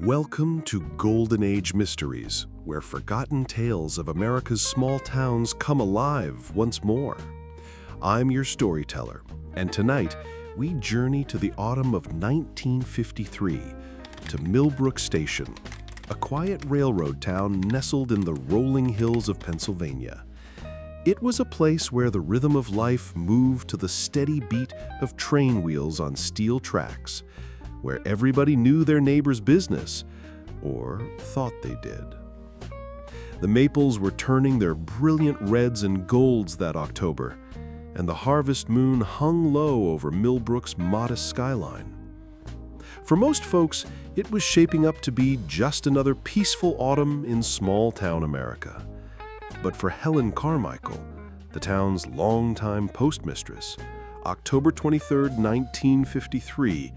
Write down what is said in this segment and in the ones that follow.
Welcome to Golden Age Mysteries, where forgotten tales of America's small towns come alive once more. I'm your storyteller, and tonight we journey to the autumn of 1953 to Millbrook Station, a quiet railroad town nestled in the rolling hills of Pennsylvania. It was a place where the rhythm of life moved to the steady beat of train wheels on steel tracks, where everybody knew their neighbor's business, or thought they did. The maples were turning their brilliant reds and golds that October, and the harvest moon hung low over Millbrook's modest skyline. For most folks, it was shaping up to be just another peaceful autumn in small-town America. But for Helen Carmichael, the town's longtime postmistress, October 23, 1953,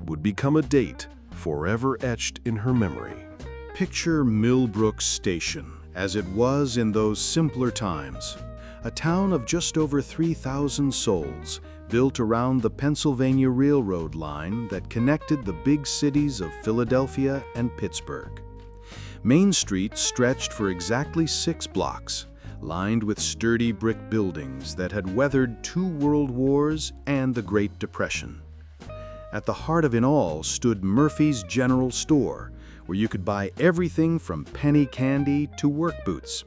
would become a date forever etched in her memory. Picture Millbrook Station as it was in those simpler times. A town of just over 3,000 souls, built around the Pennsylvania Railroad line that connected the big cities of Philadelphia and Pittsburgh. Main Street stretched for exactly 6 blocks, lined with sturdy brick buildings that had weathered 2 world wars and the Great Depression. At the heart of it all stood Murphy's General Store, where you could buy everything from penny candy to work boots.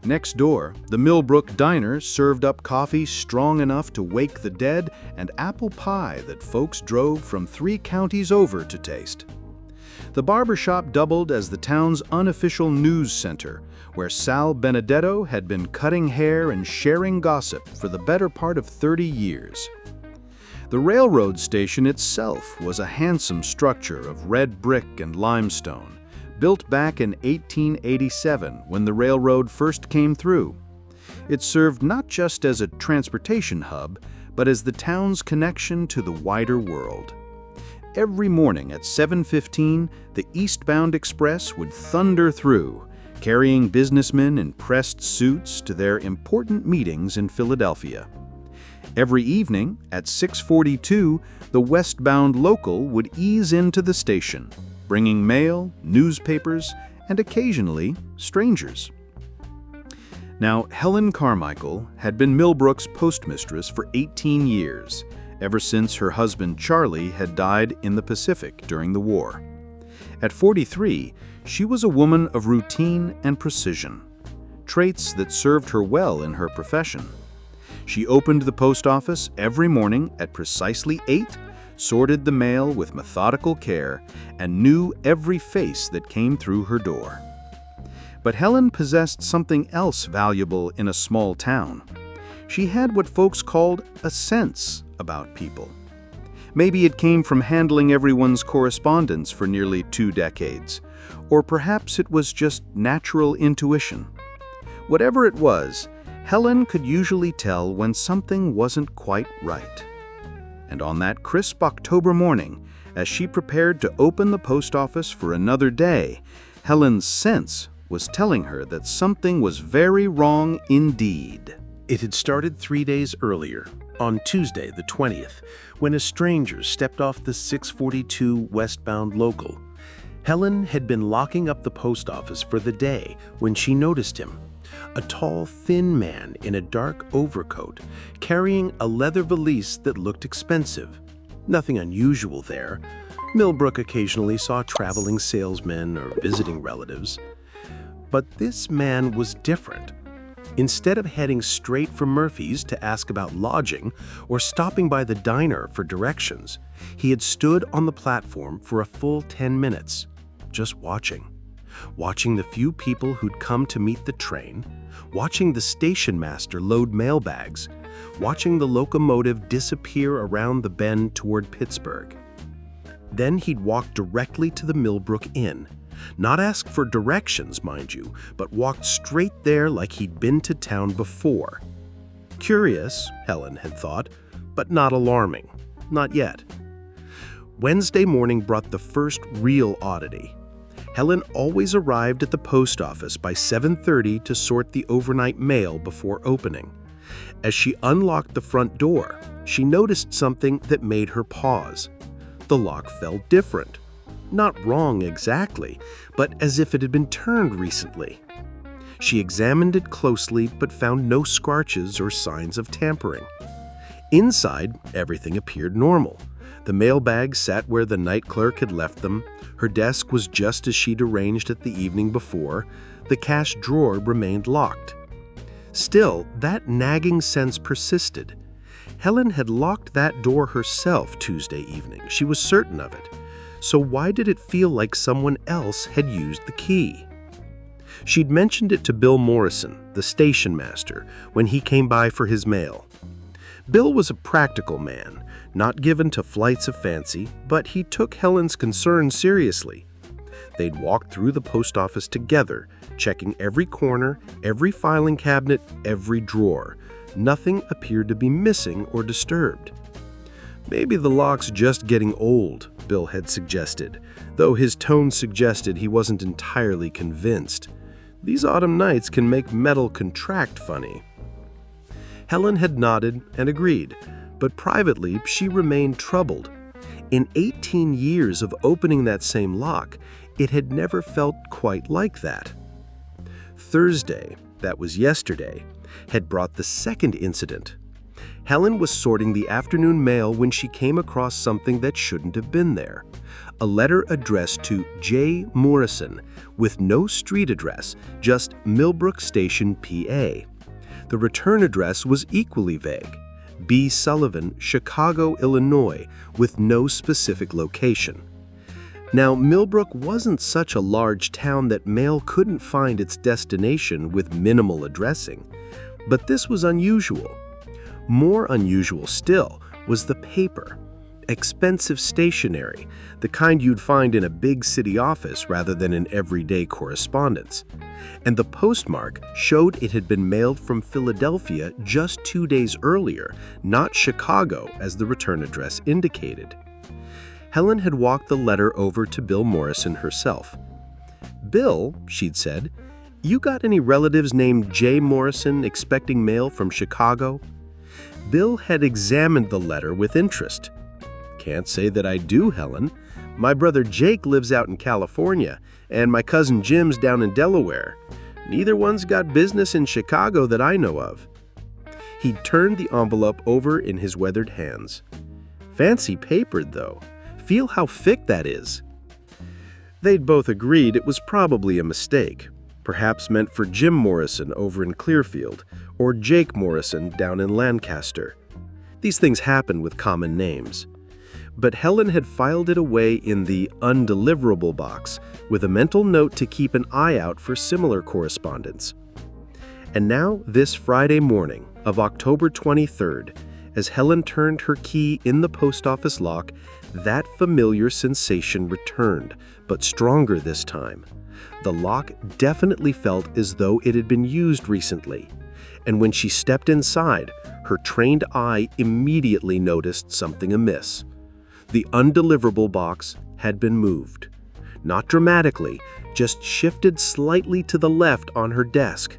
Next door, the Millbrook Diner served up coffee strong enough to wake the dead and apple pie that folks drove from 3 counties over to taste. The barbershop doubled as the town's unofficial news center, where Sal Benedetto had been cutting hair and sharing gossip for the better part of 30 years. The railroad station itself was a handsome structure of red brick and limestone, built back in 1887 when the railroad first came through. It served not just as a transportation hub, but as the town's connection to the wider world. Every morning at 7:15, the eastbound express would thunder through, carrying businessmen in pressed suits to their important meetings in Philadelphia. Every evening at 6:42, the westbound local would ease into the station, bringing mail, newspapers, and occasionally strangers. Now, Helen Carmichael had been Millbrook's postmistress for 18 years, ever since her husband Charlie had died in the Pacific during the war. At 43, she was a woman of routine and precision, traits that served her well in her profession. She opened the post office every morning at precisely 8, sorted the mail with methodical care, and knew every face that came through her door. But Helen possessed something else valuable in a small town. She had what folks called a sense about people. Maybe it came from handling everyone's correspondence for nearly 2 decades, or perhaps it was just natural intuition. Whatever it was, Helen could usually tell when something wasn't quite right. And on that crisp October morning, as she prepared to open the post office for another day, Helen's sense was telling her that something was very wrong indeed. It had started 3 days earlier, on Tuesday the 20th, when a stranger stepped off the 642 westbound local. Helen had been locking up the post office for the day when she noticed him. A tall, thin man in a dark overcoat, carrying a leather valise that looked expensive. Nothing unusual there. Millbrook occasionally saw traveling salesmen or visiting relatives. But this man was different. Instead of heading straight for Murphy's to ask about lodging or stopping by the diner for directions, he had stood on the platform for a full 10 minutes, just watching the few people who'd come to meet the train, watching the station master load mailbags, watching the locomotive disappear around the bend toward Pittsburgh. Then he'd walk directly to the Millbrook Inn, not ask for directions, mind you, but walked straight there like he'd been to town before. Curious, Helen had thought, but not alarming. Not yet. Wednesday morning brought the first real oddity. Helen always arrived at the post office by 7:30 to sort the overnight mail before opening. As she unlocked the front door, she noticed something that made her pause. The lock felt different. Not wrong exactly, but as if it had been turned recently. She examined it closely but found no scratches or signs of tampering. Inside, everything appeared normal. The mailbags sat where the night clerk had left them, her desk was just as she'd arranged it the evening before, the cash drawer remained locked. Still, that nagging sense persisted. Helen had locked that door herself Tuesday evening, she was certain of it. So why did it feel like someone else had used the key? She'd mentioned it to Bill Morrison, the station master, when he came by for his mail. Bill was a practical man, not given to flights of fancy, but he took Helen's concerns seriously. They'd walked through the post office together, checking every corner, every filing cabinet, every drawer. Nothing appeared to be missing or disturbed. Maybe the lock's just getting old, Bill had suggested, though his tone suggested he wasn't entirely convinced. These autumn nights can make metal contract funny. Helen had nodded and agreed, but privately she remained troubled. In 18 years of opening that same lock, it had never felt quite like that. Thursday, that was yesterday, had brought the second incident. Helen was sorting the afternoon mail when she came across something that shouldn't have been there. A letter addressed to J. Morrison, with no street address, just Millbrook Station, PA. The return address was equally vague. B. Sullivan, Chicago, Illinois, with no specific location. Now, Millbrook wasn't such a large town that mail couldn't find its destination with minimal addressing, but this was unusual. More unusual still was the paper. Expensive stationery, the kind you'd find in a big city office rather than in everyday correspondence. And the postmark showed it had been mailed from Philadelphia just 2 days earlier, not Chicago as the return address indicated. Helen had walked the letter over to Bill Morrison herself. "Bill," she'd said, "you got any relatives named J. Morrison expecting mail from Chicago?" Bill had examined the letter with interest. "Can't say that I do, Helen. My brother Jake lives out in California, and my cousin Jim's down in Delaware. Neither one's got business in Chicago that I know of." He turned the envelope over in his weathered hands. "Fancy papered, though. Feel how thick that is." They'd both agreed it was probably a mistake, perhaps meant for Jim Morrison over in Clearfield, or Jake Morrison down in Lancaster. These things happen with common names. But Helen had filed it away in the undeliverable box with a mental note to keep an eye out for similar correspondence. And now, this Friday morning of October 23rd, as Helen turned her key in the post office lock, that familiar sensation returned, but stronger this time. The lock definitely felt as though it had been used recently, and when she stepped inside, her trained eye immediately noticed something amiss. The undeliverable box had been moved. Not dramatically, just shifted slightly to the left on her desk.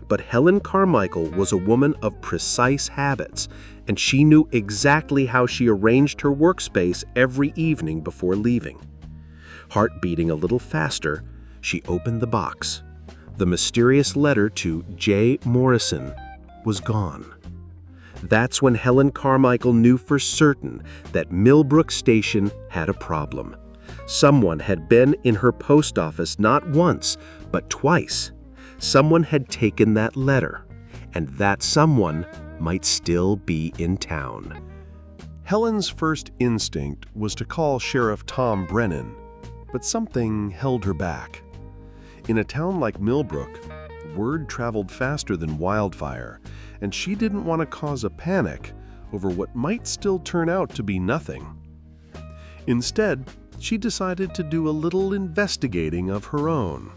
But Helen Carmichael was a woman of precise habits, and she knew exactly how she arranged her workspace every evening before leaving. Heart beating a little faster, she opened the box. The mysterious letter to J. Morrison was gone. That's when Helen Carmichael knew for certain that Millbrook Station had a problem. Someone had been in her post office not once, but twice. Someone had taken that letter, and that someone might still be in town. Helen's first instinct was to call Sheriff Tom Brennan, but something held her back. In a town like Millbrook, word traveled faster than wildfire, and she didn't want to cause a panic over what might still turn out to be nothing. Instead, she decided to do a little investigating of her own.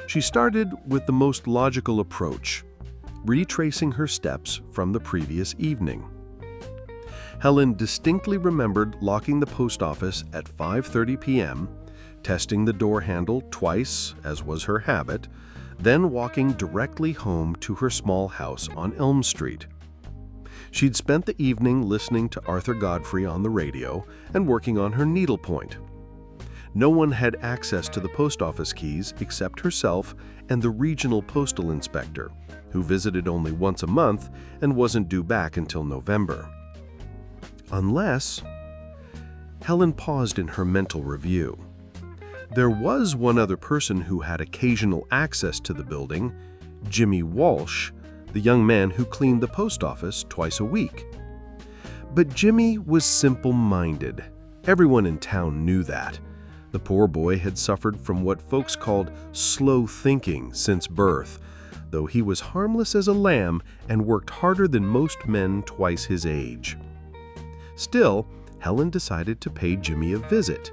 She started with the most logical approach, retracing her steps from the previous evening. Helen distinctly remembered locking the post office at 5:30 p.m., testing the door handle twice, as was her habit, then walking directly home to her small house on Elm Street. She'd spent the evening listening to Arthur Godfrey on the radio and working on her needlepoint. No one had access to the post office keys except herself and the regional postal inspector, who visited only once a month and wasn't due back until November. Unless... Helen paused in her mental review. There was one other person who had occasional access to the building, Jimmy Walsh, the young man who cleaned the post office twice a week. But Jimmy was simple-minded. Everyone in town knew that. The poor boy had suffered from what folks called slow thinking since birth, though he was harmless as a lamb and worked harder than most men twice his age. Still, Helen decided to pay Jimmy a visit.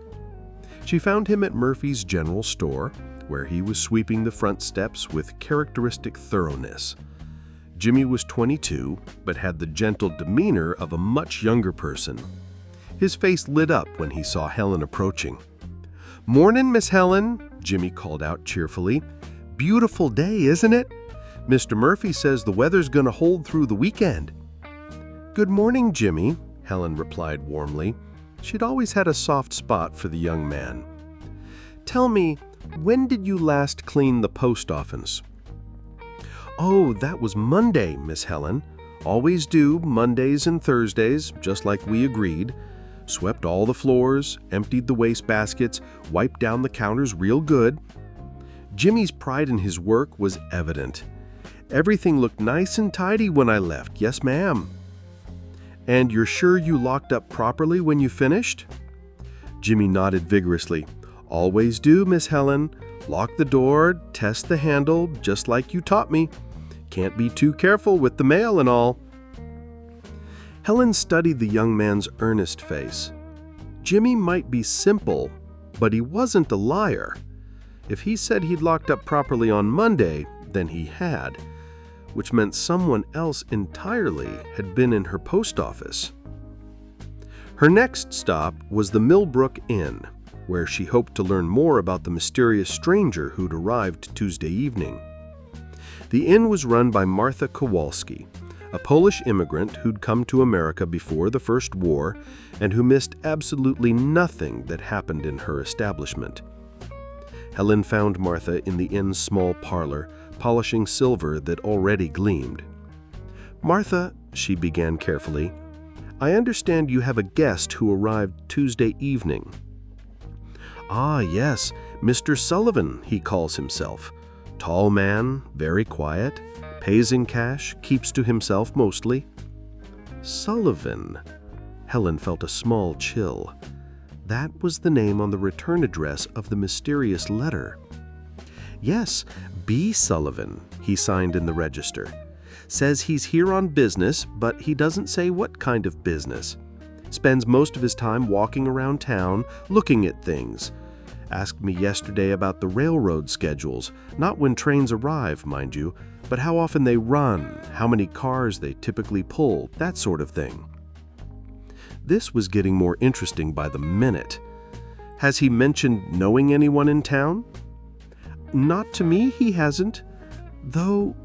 She found him at Murphy's General Store, where he was sweeping the front steps with characteristic thoroughness. Jimmy was 22, but had the gentle demeanor of a much younger person. His face lit up when he saw Helen approaching. "Mornin', Miss Helen," Jimmy called out cheerfully. "Beautiful day, isn't it? Mr. Murphy says the weather's gonna hold through the weekend." "Good morning, Jimmy," Helen replied warmly. She'd always had a soft spot for the young man. "Tell me, when did you last clean the post office?" "Oh, that was Monday, Miss Helen. Always do Mondays and Thursdays, just like we agreed. Swept all the floors, emptied the waste baskets, wiped down the counters real good." Jimmy's pride in his work was evident. "Everything looked nice and tidy when I left, yes ma'am." "And you're sure you locked up properly when you finished?" Jimmy nodded vigorously. "Always do, Miss Helen. Lock the door, test the handle, just like you taught me. Can't be too careful with the mail and all." Helen studied the young man's earnest face. Jimmy might be simple, but he wasn't a liar. If he said he'd locked up properly on Monday, then he had, which meant someone else entirely had been in her post office. Her next stop was the Millbrook Inn, where she hoped to learn more about the mysterious stranger who'd arrived Tuesday evening. The inn was run by Martha Kowalski, a Polish immigrant who'd come to America before the First War and who missed absolutely nothing that happened in her establishment. Helen found Martha in the inn's small parlor, polishing silver that already gleamed. "Martha," she began carefully, "I understand you have a guest who arrived Tuesday evening." "Ah, yes, Mr. Sullivan, he calls himself. Tall man, very quiet, pays in cash, keeps to himself mostly." Sullivan. Helen felt a small chill. That was the name on the return address of the mysterious letter. "Yes, B. Sullivan," he signed in the register. "Says he's here on business, but he doesn't say what kind of business. Spends most of his time walking around town, looking at things. Asked me yesterday about the railroad schedules, not when trains arrive, mind you, but how often they run, how many cars they typically pull, that sort of thing." This was getting more interesting by the minute. "Has he mentioned knowing anyone in town?" "Not to me, he hasn't. Though,"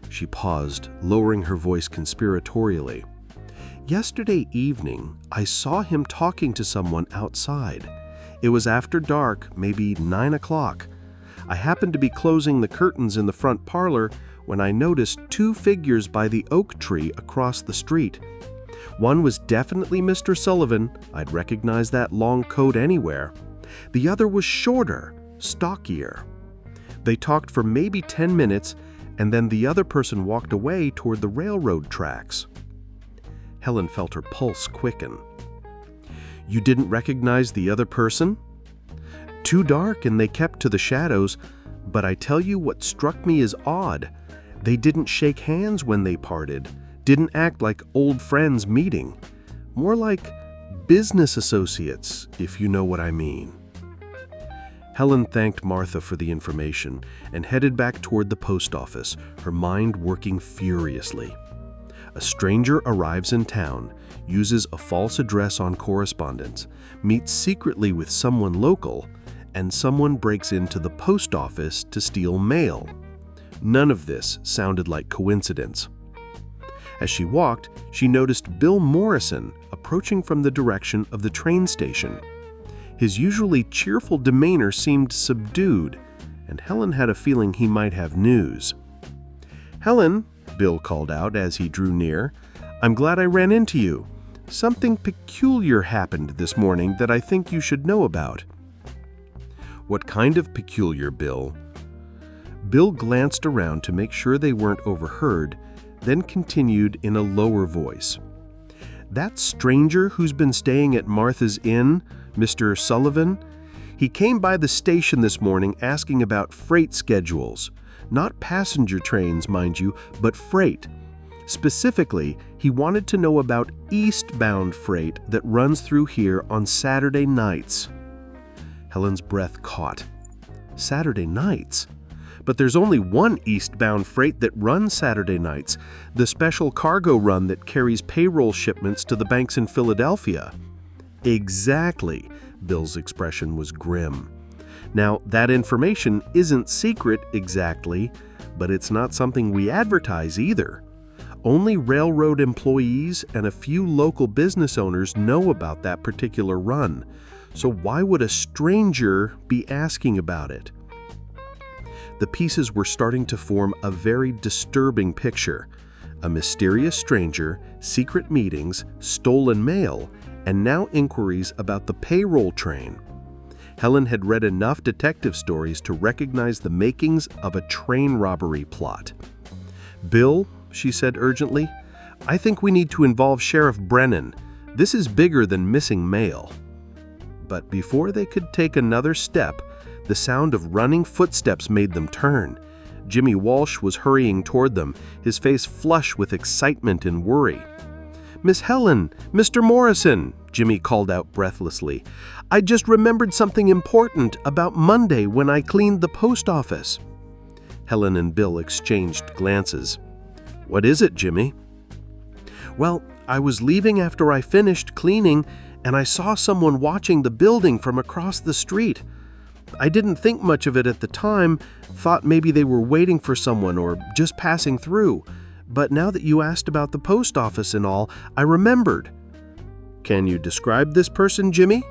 she paused, lowering her voice conspiratorially, "yesterday evening, I saw him talking to someone outside. It was after dark, maybe 9 o'clock. I happened to be closing the curtains in the front parlor when I noticed two figures by the oak tree across the street. One was definitely Mr. Sullivan. I'd recognize that long coat anywhere. The other was shorter, stockier. They talked for maybe 10 minutes, and then the other person walked away toward the railroad tracks." Helen felt her pulse quicken. "You didn't recognize the other person?" "Too dark and they kept to the shadows, but I tell you what struck me as odd. They didn't shake hands when they parted, didn't act like old friends meeting. More like business associates, if you know what I mean." Helen thanked Martha for the information and headed back toward the post office, her mind working furiously. A stranger arrives in town, uses a false address on correspondence, meets secretly with someone local, and someone breaks into the post office to steal mail. None of this sounded like coincidence. As she walked, she noticed Bill Morrison approaching from the direction of the train station. His usually cheerful demeanor seemed subdued, and Helen had a feeling he might have news. "Helen," Bill called out as he drew near, "I'm glad I ran into you. Something peculiar happened this morning that I think you should know about." "What kind of peculiar, Bill?" Bill glanced around to make sure they weren't overheard, then continued in a lower voice. "That stranger who's been staying at Martha's Inn, Mr. Sullivan, he came by the station this morning asking about freight schedules. Not passenger trains, mind you, but freight. Specifically, he wanted to know about eastbound freight that runs through here on Saturday nights." Helen's breath caught. Saturday nights? But there's only one eastbound freight that runs Saturday nights, the special cargo run that carries payroll shipments to the banks in Philadelphia. Exactly. Bill's expression was grim. Now, that information isn't secret exactly, but it's not something we advertise either. Only railroad employees and a few local business owners know about that particular run. So why would a stranger be asking about it? The pieces were starting to form a very disturbing picture. A mysterious stranger, secret meetings, stolen mail, and now inquiries about the payroll train. Helen had read enough detective stories to recognize the makings of a train robbery plot. "Bill," she said urgently, "I think we need to involve Sheriff Brennan. This is bigger than missing mail." But before they could take another step, the sound of running footsteps made them turn. Jimmy Walsh was hurrying toward them, his face flush with excitement and worry. "Miss Helen, Mr. Morrison," Jimmy called out breathlessly. "I just remembered something important about Monday when I cleaned the post office." Helen and Bill exchanged glances. "What is it, Jimmy?" "Well, I was leaving after I finished cleaning, and I saw someone watching the building from across the street. I didn't think much of it at the time, thought maybe they were waiting for someone or just passing through. But now that you asked about the post office and all, I remembered." "Can you describe this person, Jimmy?"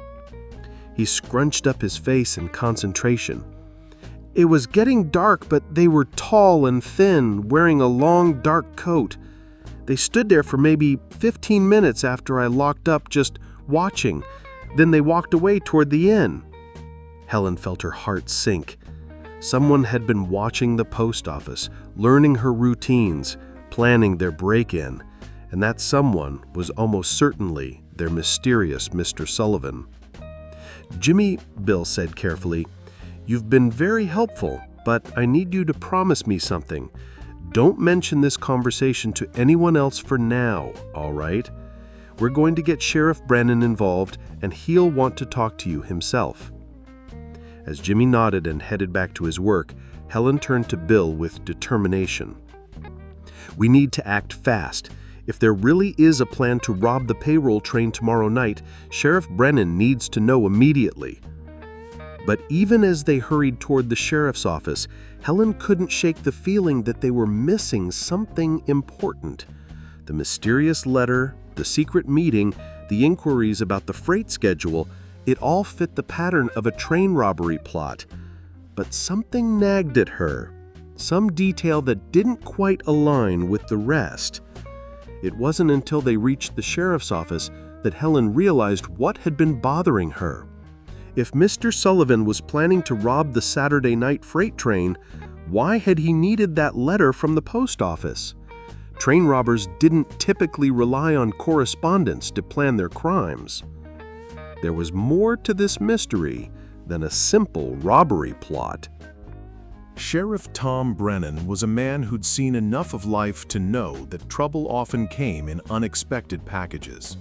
He scrunched up his face in concentration. "It was getting dark, but they were tall and thin, wearing a long dark coat. They stood there for maybe 15 minutes after I locked up, just watching. Then they walked away toward the inn." Helen felt her heart sink. Someone had been watching the post office, learning her routines, planning their break-in, and that someone was almost certainly their mysterious Mr. Sullivan. "Jimmy," Bill said carefully, "you've been very helpful, but I need you to promise me something. Don't mention this conversation to anyone else for now, all right? We're going to get Sheriff Brennan involved, and he'll want to talk to you himself." As Jimmy nodded and headed back to his work, Helen turned to Bill with determination. "We need to act fast. If there really is a plan to rob the payroll train tomorrow night, Sheriff Brennan needs to know immediately." But even as they hurried toward the sheriff's office, Helen couldn't shake the feeling that they were missing something important. The mysterious letter, the secret meeting, the inquiries about the freight schedule, it all fit the pattern of a train robbery plot. But something nagged at her, some detail that didn't quite align with the rest. It wasn't until they reached the sheriff's office that Helen realized what had been bothering her. If Mr. Sullivan was planning to rob the Saturday night freight train, why had he needed that letter from the post office? Train robbers didn't typically rely on correspondence to plan their crimes. There was more to this mystery than a simple robbery plot. Sheriff Tom Brennan was a man who'd seen enough of life to know that trouble often came in unexpected packages.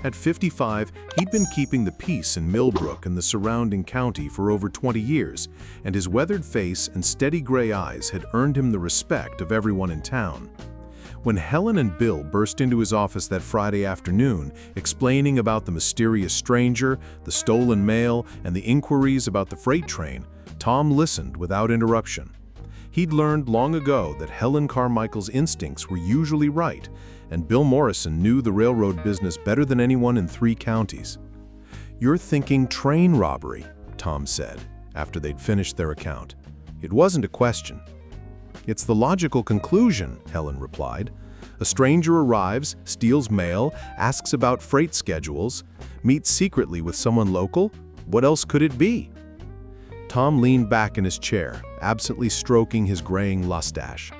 At 55, he'd been keeping the peace in Millbrook and the surrounding county for over 20 years, and his weathered face and steady gray eyes had earned him the respect of everyone in town. When Helen and Bill burst into his office that Friday afternoon, explaining about the mysterious stranger, the stolen mail, and the inquiries about the freight train, Tom listened without interruption. He'd learned long ago that Helen Carmichael's instincts were usually right, and Bill Morrison knew the railroad business better than anyone in 3 counties. "You're thinking train robbery," Tom said, after they'd finished their account. It wasn't a question. "It's the logical conclusion," Helen replied. "A stranger arrives, steals mail, asks about freight schedules, meets secretly with someone local. What else could it be?" Tom leaned back in his chair, absently stroking his graying mustache.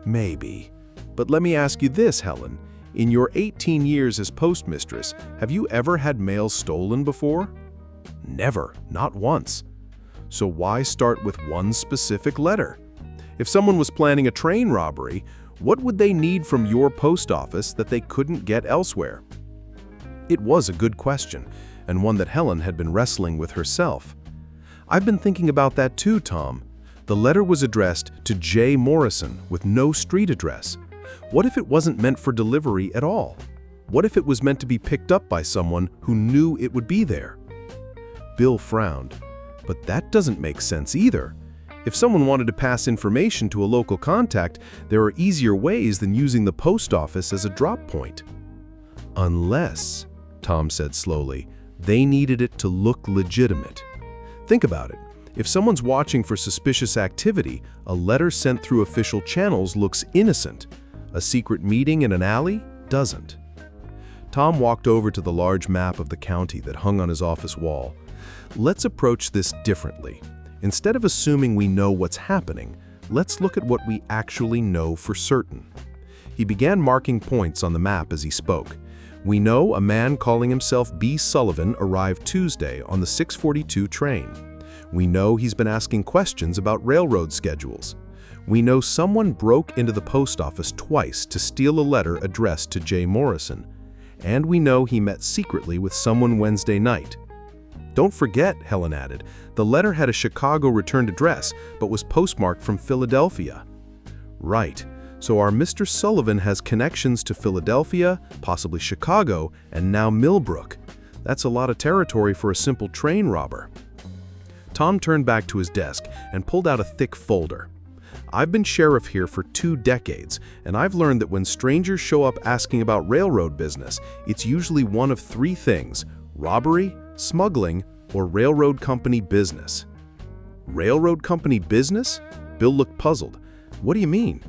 "Maybe. But let me ask you this, Helen. In your 18 years as postmistress, have you ever had mail stolen before?" "Never, not once." "So why start with one specific letter? If someone was planning a train robbery, what would they need from your post office that they couldn't get elsewhere?" It was a good question, and one that Helen had been wrestling with herself. "I've been thinking about that too, Tom. The letter was addressed to J. Morrison with no street address. What if it wasn't meant for delivery at all? What if it was meant to be picked up by someone who knew it would be there?" Bill frowned. "But that doesn't make sense either. If someone wanted to pass information to a local contact, there are easier ways than using the post office as a drop point." "Unless," Tom said slowly, "they needed it to look legitimate. Think about it. If someone's watching for suspicious activity, a letter sent through official channels looks innocent. A secret meeting in an alley doesn't." Tom walked over to the large map of the county that hung on his office wall. "Let's approach this differently. Instead of assuming we know what's happening, let's look at what we actually know for certain." He began marking points on the map as he spoke. "We know a man calling himself B. Sullivan arrived Tuesday on the 6:42 train. We know he's been asking questions about railroad schedules. We know someone broke into the post office twice to steal a letter addressed to J. Morrison. And we know he met secretly with someone Wednesday night. Don't forget," Helen added, "the letter had a Chicago returned address, but was postmarked from Philadelphia." "Right. So our Mr. Sullivan has connections to Philadelphia, possibly Chicago, and now Millbrook. That's a lot of territory for a simple train robber." Tom turned back to his desk and pulled out a thick folder. "I've been sheriff here for 2 decades, and I've learned that when strangers show up asking about railroad business, it's usually one of 3 things: robbery, smuggling, or railroad company business." "Railroad company business?" Bill looked puzzled. "What do you mean?"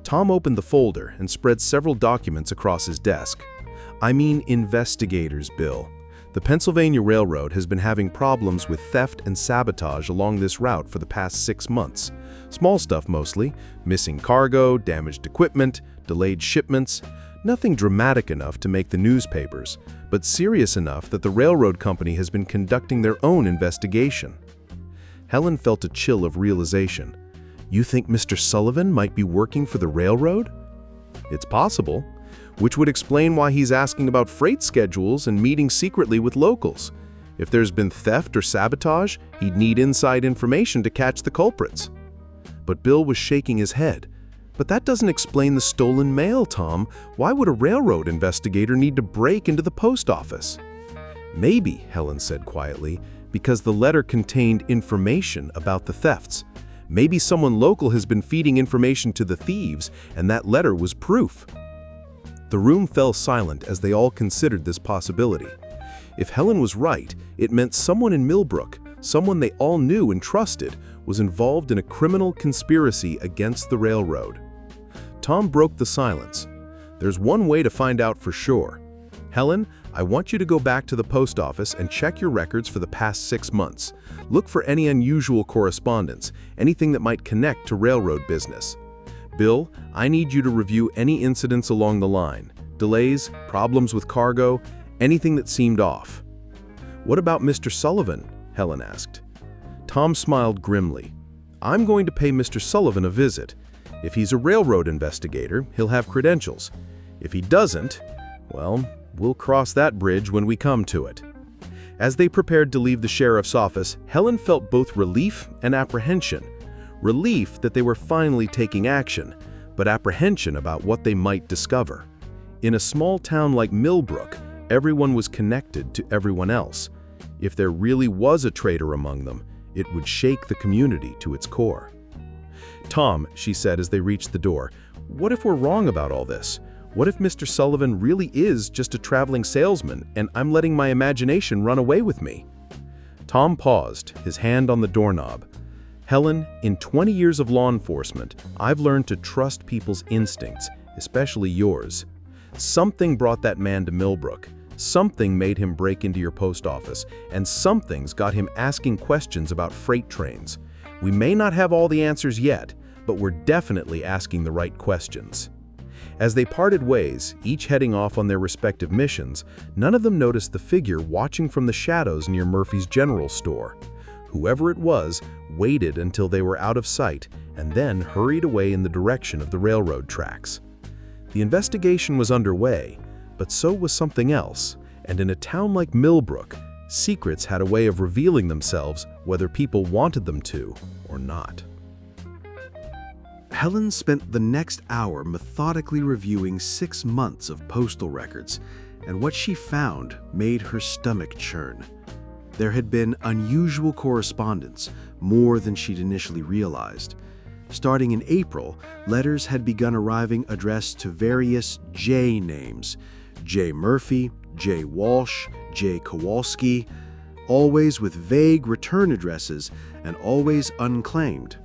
Tom opened the folder and spread several documents across his desk. "I mean investigators, Bill. The Pennsylvania Railroad has been having problems with theft and sabotage along this route for the past 6 months. Small stuff mostly: missing cargo, damaged equipment, delayed shipments. Nothing dramatic enough to make the newspapers, but serious enough that the railroad company has been conducting their own investigation." Helen felt a chill of realization. "You think Mr. Sullivan might be working for the railroad?" "It's possible. Which would explain why he's asking about freight schedules and meeting secretly with locals. If there's been theft or sabotage, he'd need inside information to catch the culprits." But Bill was shaking his head. "But that doesn't explain the stolen mail, Tom. Why would a railroad investigator need to break into the post office?" "Maybe," Helen said quietly, "because the letter contained information about the thefts. Maybe someone local has been feeding information to the thieves, and that letter was proof." The room fell silent as they all considered this possibility. If Helen was right, it meant someone in Millbrook, someone they all knew and trusted, was involved in a criminal conspiracy against the railroad. Tom broke the silence. "There's one way to find out for sure. Helen, I want you to go back to the post office and check your records for the past 6 months. Look for any unusual correspondence, anything that might connect to railroad business. Bill, I need you to review any incidents along the line. Delays, problems with cargo, anything that seemed off." "What about Mr. Sullivan?" Helen asked. Tom smiled grimly. "I'm going to pay Mr. Sullivan a visit. If he's a railroad investigator, he'll have credentials. If he doesn't, well, we'll cross that bridge when we come to it." As they prepared to leave the sheriff's office, Helen felt both relief and apprehension. Relief that they were finally taking action, but apprehension about what they might discover. In a small town like Millbrook, everyone was connected to everyone else. If there really was a traitor among them, it would shake the community to its core. "Tom," she said as they reached the door, "what if we're wrong about all this? What if Mr. Sullivan really is just a traveling salesman and I'm letting my imagination run away with me? Tom paused, his hand on the doorknob. Helen, in 20 years of law enforcement, I've learned to trust people's instincts, especially yours. Something brought that man to Millbrook. Something made him break into your post office, and something's got him asking questions about freight trains. We may not have all the answers yet, but we're definitely asking the right questions. As they parted ways, each heading off on their respective missions, none of them noticed the figure watching from the shadows near Murphy's General Store. Whoever it was waited until they were out of sight and then hurried away in the direction of the railroad tracks. The investigation was underway, but so was something else, and in a town like Millbrook, secrets had a way of revealing themselves whether people wanted them to or not. Helen spent the next hour methodically reviewing 6 months of postal records, and what she found made her stomach churn. There had been unusual correspondence, more than she'd initially realized. Starting in April, letters had begun arriving addressed to various J names: J. Murphy, J. Walsh, J. Kowalski, always with vague return addresses and always unclaimed.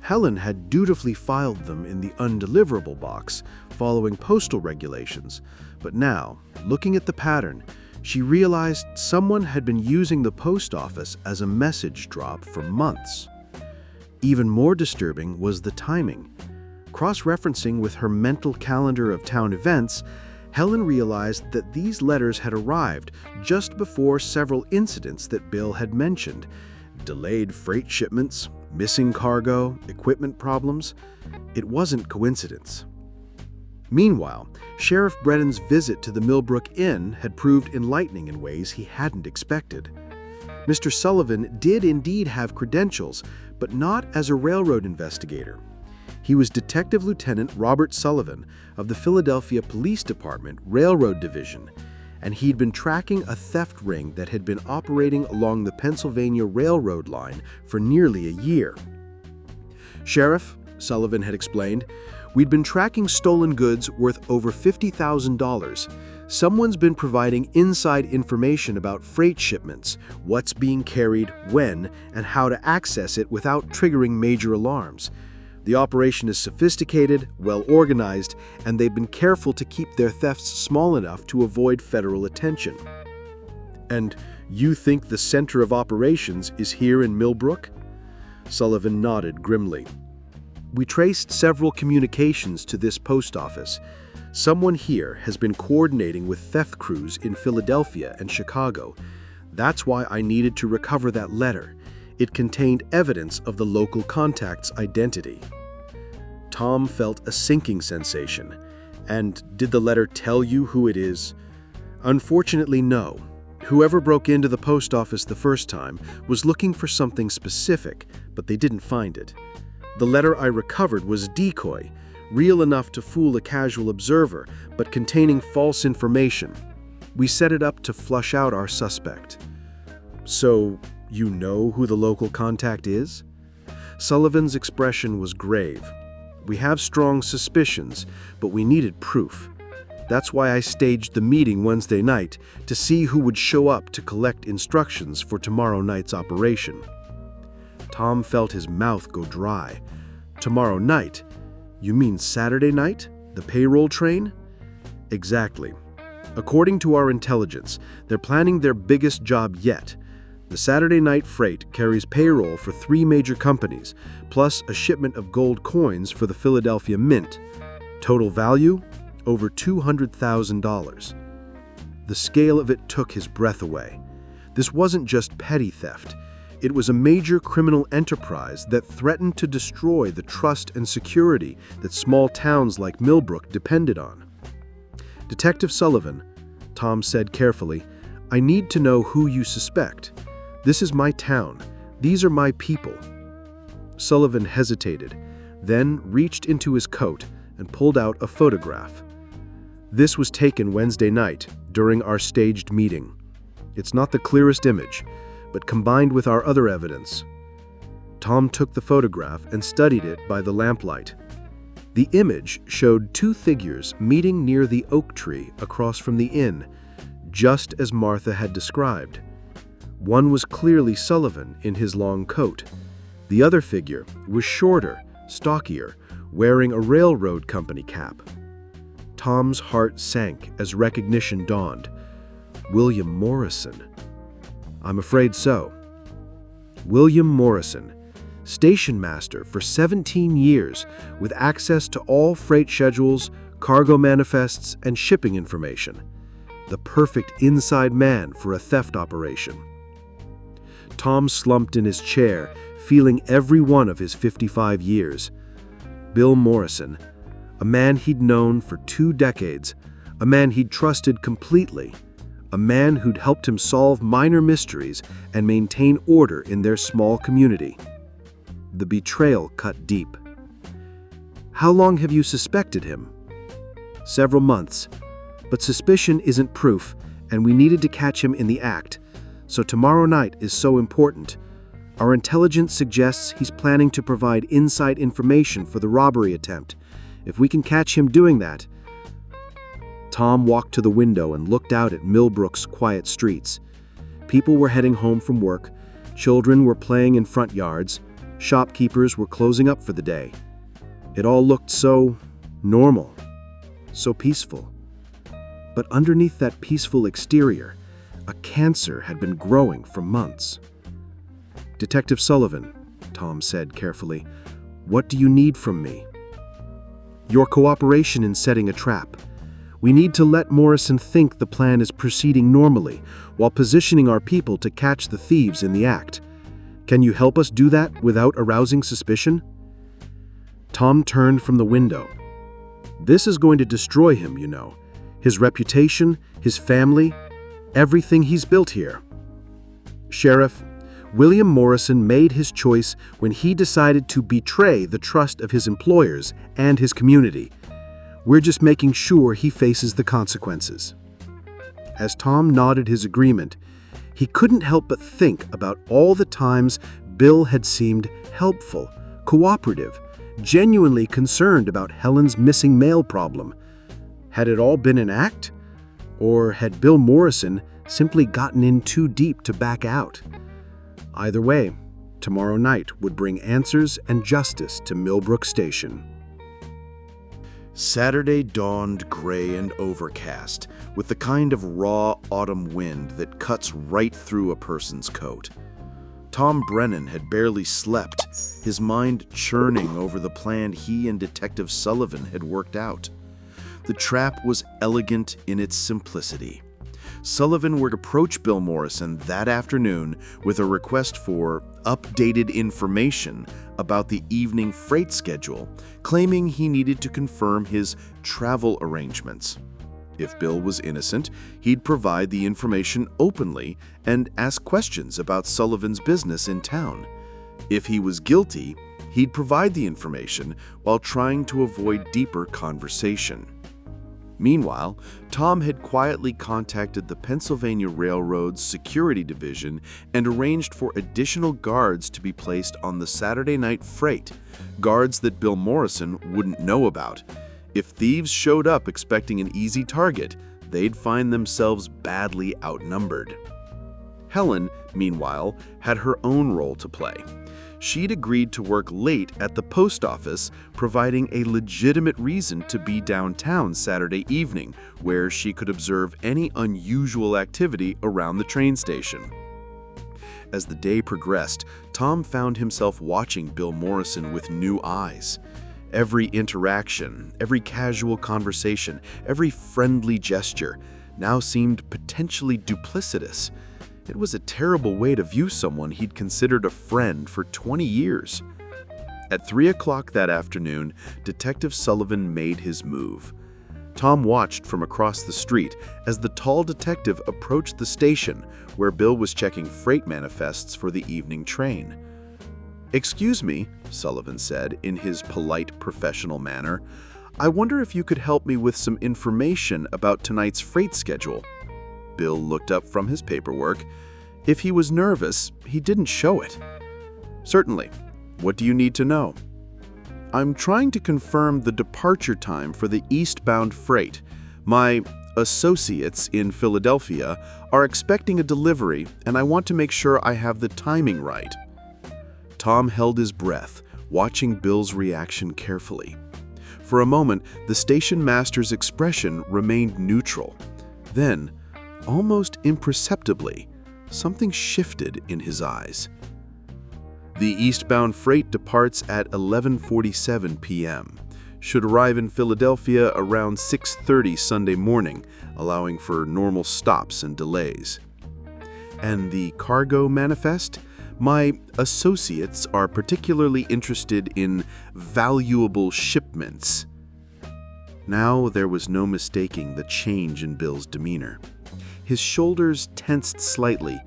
Helen had dutifully filed them in the undeliverable box, following postal regulations, but now, looking at the pattern, she realized someone had been using the post office as a message drop for months. Even more disturbing was the timing. Cross-referencing with her mental calendar of town events, Helen realized that these letters had arrived just before several incidents that Bill had mentioned: delayed freight shipments, missing cargo, equipment problems. It wasn't coincidence. Meanwhile, Sheriff Brennan's visit to the Millbrook Inn had proved enlightening in ways he hadn't expected. Mr. Sullivan did indeed have credentials, but not as a railroad investigator. He was Detective Lieutenant Robert Sullivan of the Philadelphia Police Department Railroad Division, and he'd been tracking a theft ring that had been operating along the Pennsylvania Railroad line for nearly a year. "Sheriff," Sullivan had explained, "we'd been tracking stolen goods worth over $50,000. Someone's been providing inside information about freight shipments, what's being carried, when, and how to access it without triggering major alarms. The operation is sophisticated, well-organized, and they've been careful to keep their thefts small enough to avoid federal attention." "And you think the center of operations is here in Millbrook?" Sullivan nodded grimly. "We traced several communications to this post office. Someone here has been coordinating with theft crews in Philadelphia and Chicago. That's why I needed to recover that letter. It contained evidence of the local contact's identity." Tom felt a sinking sensation. "And did the letter tell you who it is?" "Unfortunately, no. Whoever broke into the post office the first time was looking for something specific, but they didn't find it. The letter I recovered was decoy, real enough to fool a casual observer, but containing false information. We set it up to flush out our suspect." "So, you know who the local contact is?" Sullivan's expression was grave. "We have strong suspicions, but we needed proof. That's why I staged the meeting Wednesday night, to see who would show up to collect instructions for tomorrow night's operation." Tom felt his mouth go dry. "Tomorrow night? You mean Saturday night? The payroll train?" "Exactly. According to our intelligence, they're planning their biggest job yet. The Saturday night freight carries payroll for 3 major companies, plus a shipment of gold coins for the Philadelphia Mint. Total value? Over $200,000. The scale of it took his breath away. This wasn't just petty theft. It was a major criminal enterprise that threatened to destroy the trust and security that small towns like Millbrook depended on. "Detective Sullivan," Tom said carefully, "I need to know who you suspect. This is my town. These are my people." Sullivan hesitated, then reached into his coat and pulled out a photograph. "This was taken Wednesday night, during our staged meeting. It's not the clearest image, but combined with our other evidence." Tom took the photograph and studied it by the lamplight. The image showed two figures meeting near the oak tree across from the inn, just as Martha had described. One was clearly Sullivan in his long coat. The other figure was shorter, stockier, wearing a railroad company cap. Tom's heart sank as recognition dawned. William Morrison. I'm afraid so. William Morrison, station master for 17 years with access to all freight schedules, cargo manifests, and shipping information. The perfect inside man for a theft operation. Tom slumped in his chair, feeling every one of his 55 years. Bill Morrison, a man he'd known for 2 decades, a man he'd trusted completely, a man who'd helped him solve minor mysteries and maintain order in their small community. The betrayal cut deep. How long have you suspected him? Several months, but suspicion isn't proof, and we needed to catch him in the act, so tomorrow night is so important. Our intelligence suggests he's planning to provide inside information for the robbery attempt. If we can catch him doing that... Tom walked to the window and looked out at Millbrook's quiet streets. People were heading home from work, children were playing in front yards, shopkeepers were closing up for the day. It all looked so normal, so peaceful. But underneath that peaceful exterior, a cancer had been growing for months. "Detective Sullivan," Tom said carefully, "what do you need from me?" "Your cooperation in setting a trap. We need to let Morrison think the plan is proceeding normally, while positioning our people to catch the thieves in the act. Can you help us do that without arousing suspicion?" Tom turned from the window. "This is going to destroy him, you know. His reputation, his family, everything he's built here. Sheriff, William Morrison made his choice when he decided to betray the trust of his employers and his community. We're just making sure he faces the consequences." As Tom nodded his agreement, he couldn't help but think about all the times Bill had seemed helpful, cooperative, genuinely concerned about Helen's missing mail problem. Had it all been an act? Or had Bill Morrison simply gotten in too deep to back out? Either way, tomorrow night would bring answers and justice to Millbrook Station. Saturday dawned gray and overcast, with the kind of raw autumn wind that cuts right through a person's coat. Tom Brennan had barely slept, his mind churning over the plan he and Detective Sullivan had worked out. The trap was elegant in its simplicity. Sullivan would approach Bill Morrison that afternoon with a request for updated information about the evening freight schedule, claiming he needed to confirm his travel arrangements. If Bill was innocent, he'd provide the information openly and ask questions about Sullivan's business in town. If he was guilty, he'd provide the information while trying to avoid deeper conversation. Meanwhile, Tom had quietly contacted the Pennsylvania Railroad's Security Division and arranged for additional guards to be placed on the Saturday night freight, guards that Bill Morrison wouldn't know about. If thieves showed up expecting an easy target, they'd find themselves badly outnumbered. Helen, meanwhile, had her own role to play. She'd agreed to work late at the post office, providing a legitimate reason to be downtown Saturday evening, where she could observe any unusual activity around the train station. As the day progressed, Tom found himself watching Bill Morrison with new eyes. Every interaction, every casual conversation, every friendly gesture now seemed potentially duplicitous. It was a terrible way to view someone he'd considered a friend for 20 years. At 3 o'clock that afternoon, Detective Sullivan made his move. Tom watched from across the street as the tall detective approached the station where Bill was checking freight manifests for the evening train. "Excuse me," Sullivan said in his polite, professional manner. "I wonder if you could help me with some information about tonight's freight schedule." Bill looked up from his paperwork. If he was nervous, he didn't show it. "Certainly. What do you need to know?" I'm trying to confirm the departure time for the eastbound freight. My associates in Philadelphia are expecting a delivery, and I want to make sure I have the timing right." Tom held his breath, watching Bill's reaction carefully. For a moment, the station master's expression remained neutral. Then, almost imperceptibly, something shifted in his eyes. "The eastbound freight departs at 11:47 p.m. Should arrive in Philadelphia around 6:30 Sunday morning, allowing for normal stops and delays." "And the cargo manifest? My associates are particularly interested in valuable shipments." Now there was no mistaking the change in Bill's demeanor. His shoulders tensed slightly,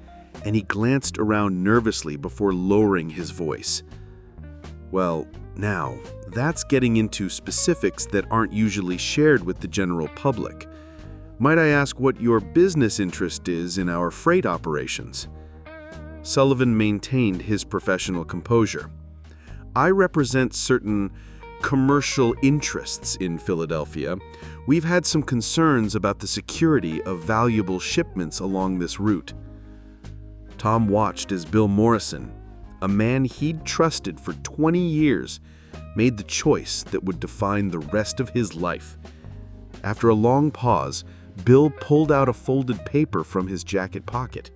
and he glanced around nervously before lowering his voice. "Well, now, that's getting into specifics that aren't usually shared with the general public. Might I ask what your business interest is in our freight operations?" Sullivan maintained his professional composure. "I represent certain commercial interests in Philadelphia. We've had some concerns about the security of valuable shipments along this route." Tom watched as Bill Morrison, a man he'd trusted for 20 years, made the choice that would define the rest of his life. After a long pause, Bill pulled out a folded paper from his jacket pocket.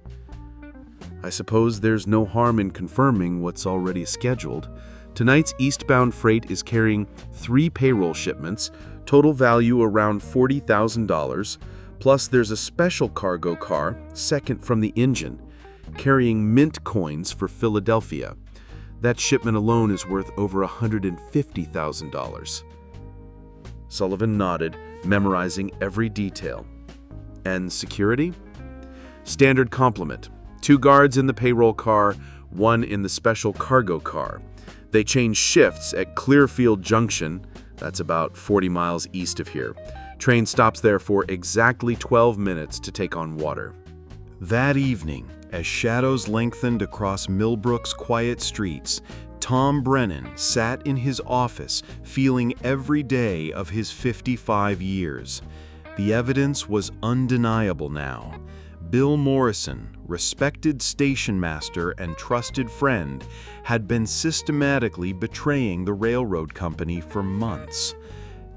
"I suppose there's no harm in confirming what's already scheduled. Tonight's eastbound freight is carrying 3 payroll shipments, total value around $40,000, plus there's a special cargo car, second from the engine, carrying mint coins for Philadelphia. That shipment alone is worth over $150,000. Sullivan nodded, memorizing every detail. "And security?" "Standard complement. 2 guards in the payroll car, 1 in the special cargo car. They change shifts at Clearfield Junction, that's about 40 miles east of here. Train stops there for exactly 12 minutes to take on water." That evening, as shadows lengthened across Millbrook's quiet streets, Tom Brennan sat in his office feeling every day of his 55 years. The evidence was undeniable now. Bill Morrison, respected station master and trusted friend, had been systematically betraying the railroad company for months.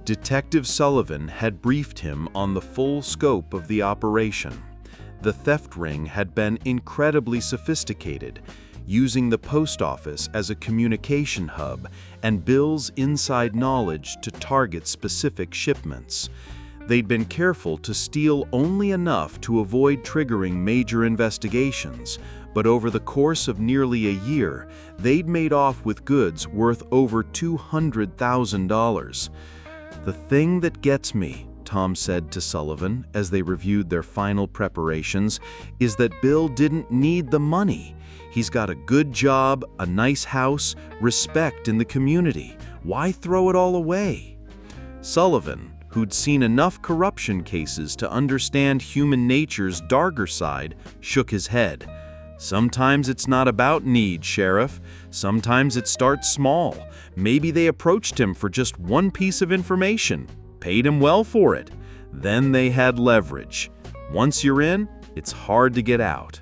Detective Sullivan had briefed him on the full scope of the operation. The theft ring had been incredibly sophisticated, using the post office as a communication hub and Bill's inside knowledge to target specific shipments. They'd been careful to steal only enough to avoid triggering major investigations, but over the course of nearly a year, they'd made off with goods worth over $200,000. "The thing that gets me," Tom said to Sullivan as they reviewed their final preparations, "is that Bill didn't need the money. He's got a good job, a nice house, respect in the community. Why throw it all away?" Sullivan, who'd seen enough corruption cases to understand human nature's darker side, shook his head. "Sometimes it's not about need, Sheriff. Sometimes it starts small. Maybe they approached him for just one piece of information, paid him well for it. Then they had leverage. Once you're in, it's hard to get out."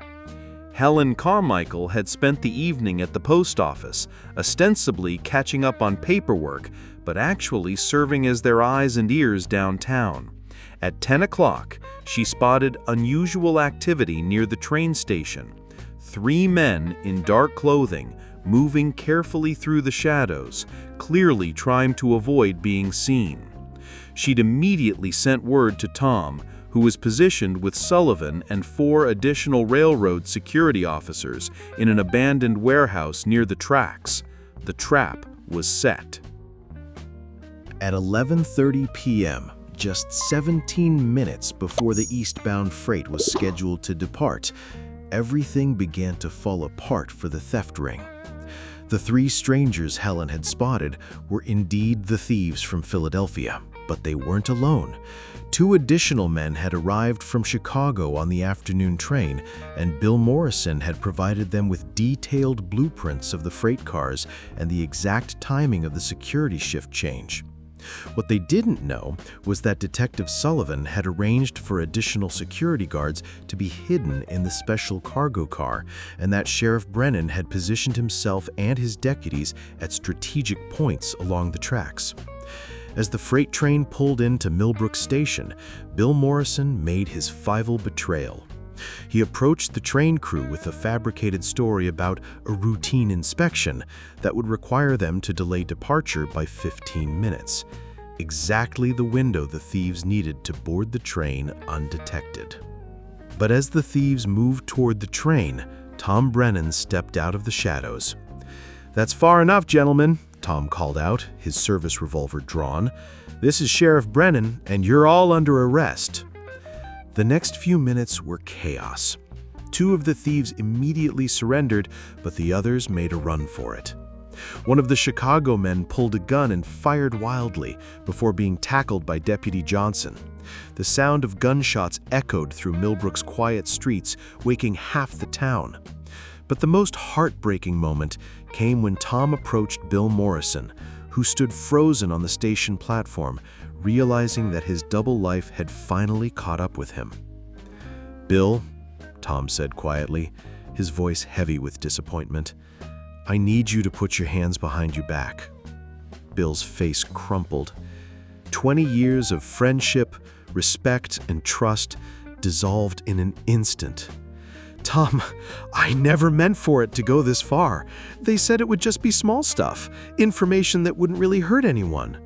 Helen Carmichael had spent the evening at the post office, ostensibly catching up on paperwork, but actually serving as their eyes and ears downtown. At 10 o'clock, she spotted unusual activity near the train station. 3 men in dark clothing, moving carefully through the shadows, clearly trying to avoid being seen. She'd immediately sent word to Tom, who was positioned with Sullivan and 4 additional railroad security officers in an abandoned warehouse near the tracks. The trap was set. At 11:30 p.m., just 17 minutes before the eastbound freight was scheduled to depart, everything began to fall apart for the theft ring. The 3 strangers Helen had spotted were indeed the thieves from Philadelphia. But they weren't alone. 2 additional men had arrived from Chicago on the afternoon train, and Bill Morrison had provided them with detailed blueprints of the freight cars and the exact timing of the security shift change. What they didn't know was that Detective Sullivan had arranged for additional security guards to be hidden in the special cargo car, and that Sheriff Brennan had positioned himself and his deputies at strategic points along the tracks. As the freight train pulled into Millbrook Station, Bill Morrison made his final betrayal. He approached the train crew with a fabricated story about a routine inspection that would require them to delay departure by 15 minutes, exactly the window the thieves needed to board the train undetected. But as the thieves moved toward the train, Tom Brennan stepped out of the shadows. "That's far enough, gentlemen," Tom called out, his service revolver drawn. "This is Sheriff Brennan, and you're all under arrest." The next few minutes were chaos. 2 of the thieves immediately surrendered, but the others made a run for it. One of the Chicago men pulled a gun and fired wildly before being tackled by Deputy Johnson. The sound of gunshots echoed through Millbrook's quiet streets, waking half the town. But the most heartbreaking moment came when Tom approached Bill Morrison, who stood frozen on the station platform, realizing that his double life had finally caught up with him. "Bill," Tom said quietly, his voice heavy with disappointment, "I need you to put your hands behind your back." Bill's face crumpled. 20 years of friendship, respect, and trust dissolved in an instant. "Tom, I never meant for it to go this far. They said it would just be small stuff, information that wouldn't really hurt anyone."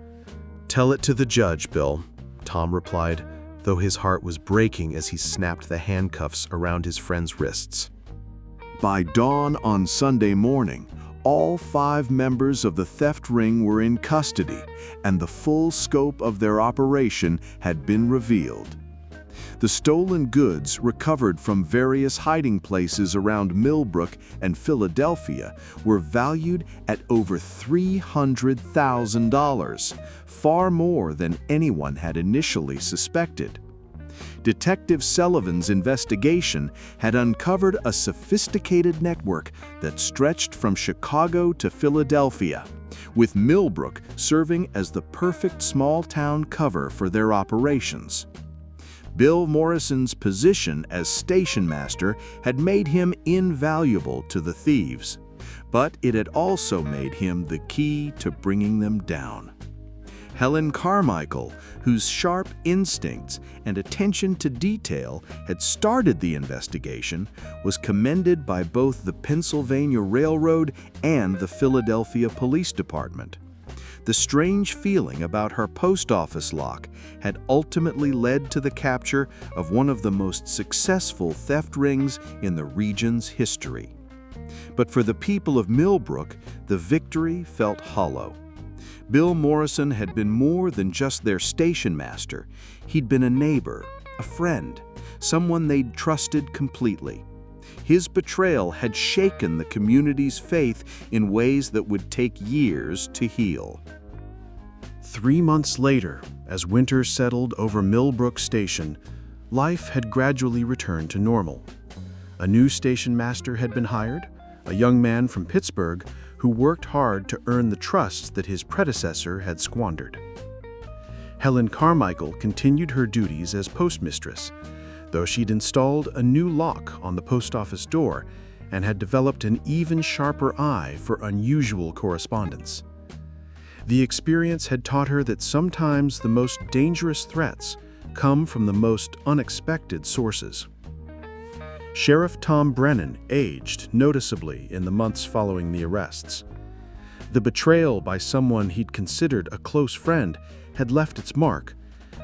"Tell it to the judge, Bill," Tom replied, though his heart was breaking as he snapped the handcuffs around his friend's wrists. By dawn on Sunday morning, all 5 members of the theft ring were in custody, and the full scope of their operation had been revealed. The stolen goods recovered from various hiding places around Millbrook and Philadelphia were valued at over $300,000, far more than anyone had initially suspected. Detective Sullivan's investigation had uncovered a sophisticated network that stretched from Chicago to Philadelphia, with Millbrook serving as the perfect small-town cover for their operations. Bill Morrison's position as station master had made him invaluable to the thieves, but it had also made him the key to bringing them down. Helen Carmichael, whose sharp instincts and attention to detail had started the investigation, was commended by both the Pennsylvania Railroad and the Philadelphia Police Department. The strange feeling about her post office lock had ultimately led to the capture of one of the most successful theft rings in the region's history. But for the people of Millbrook, the victory felt hollow. Bill Morrison had been more than just their station master. He'd been a neighbor, a friend, someone they'd trusted completely. His betrayal had shaken the community's faith in ways that would take years to heal. 3 months later, as winter settled over Millbrook Station, life had gradually returned to normal. A new station master had been hired, a young man from Pittsburgh who worked hard to earn the trust that his predecessor had squandered. Helen Carmichael continued her duties as postmistress, though she'd installed a new lock on the post office door and had developed an even sharper eye for unusual correspondence. The experience had taught her that sometimes the most dangerous threats come from the most unexpected sources. Sheriff Tom Brennan aged noticeably in the months following the arrests. The betrayal by someone he'd considered a close friend had left its mark,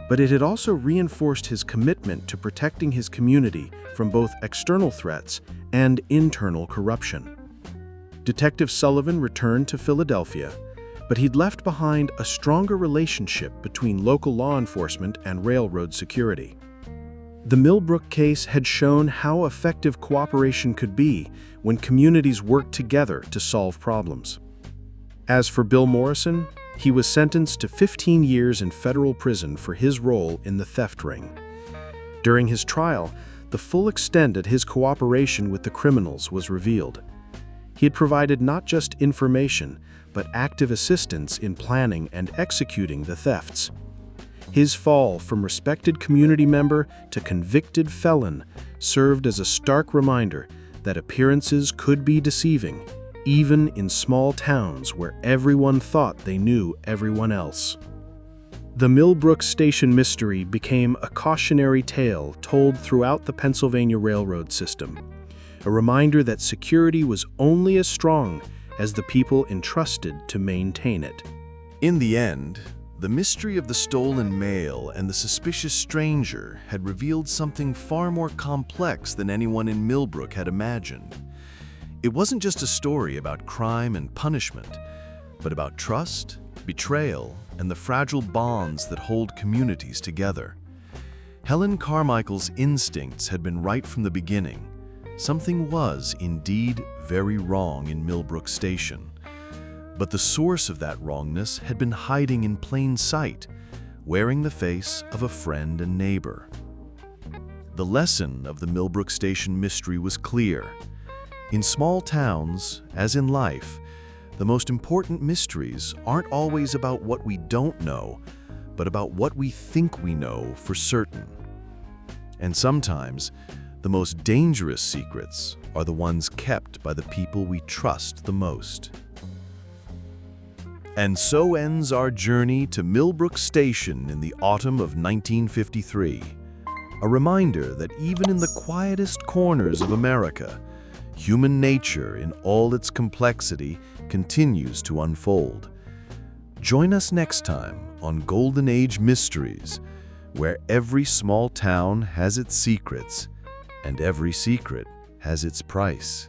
but it had also reinforced his commitment to protecting his community from both external threats and internal corruption. Detective Sullivan returned to Philadelphia, but he'd left behind a stronger relationship between local law enforcement and railroad security. The Millbrook case had shown how effective cooperation could be when communities worked together to solve problems. As for Bill Morrison, He was sentenced to 15 years in federal prison for his role in the theft ring. During his trial, the full extent of his cooperation with the criminals was revealed. He had provided not just information, but active assistance in planning and executing the thefts. His fall from respected community member to convicted felon served as a stark reminder that appearances could be deceiving, even in small towns where everyone thought they knew everyone else. The Millbrook Station mystery became a cautionary tale told throughout the Pennsylvania Railroad system, a reminder that security was only as strong as the people entrusted to maintain it. In the end, the mystery of the stolen mail and the suspicious stranger had revealed something far more complex than anyone in Millbrook had imagined. It wasn't just a story about crime and punishment, but about trust, betrayal, and the fragile bonds that hold communities together. Helen Carmichael's instincts had been right from the beginning. Something was indeed very wrong in Millbrook Station. But the source of that wrongness had been hiding in plain sight, wearing the face of a friend and neighbor. The lesson of the Millbrook Station mystery was clear. In small towns, as in life, the most important mysteries aren't always about what we don't know, but about what we think we know for certain. And sometimes, the most dangerous secrets are the ones kept by the people we trust the most. And so ends our journey to Millbrook Station in the autumn of 1953. A reminder that even in the quietest corners of America, human nature in all its complexity continues to unfold. Join us next time on Golden Age Mysteries, where every small town has its secrets, and every secret has its price.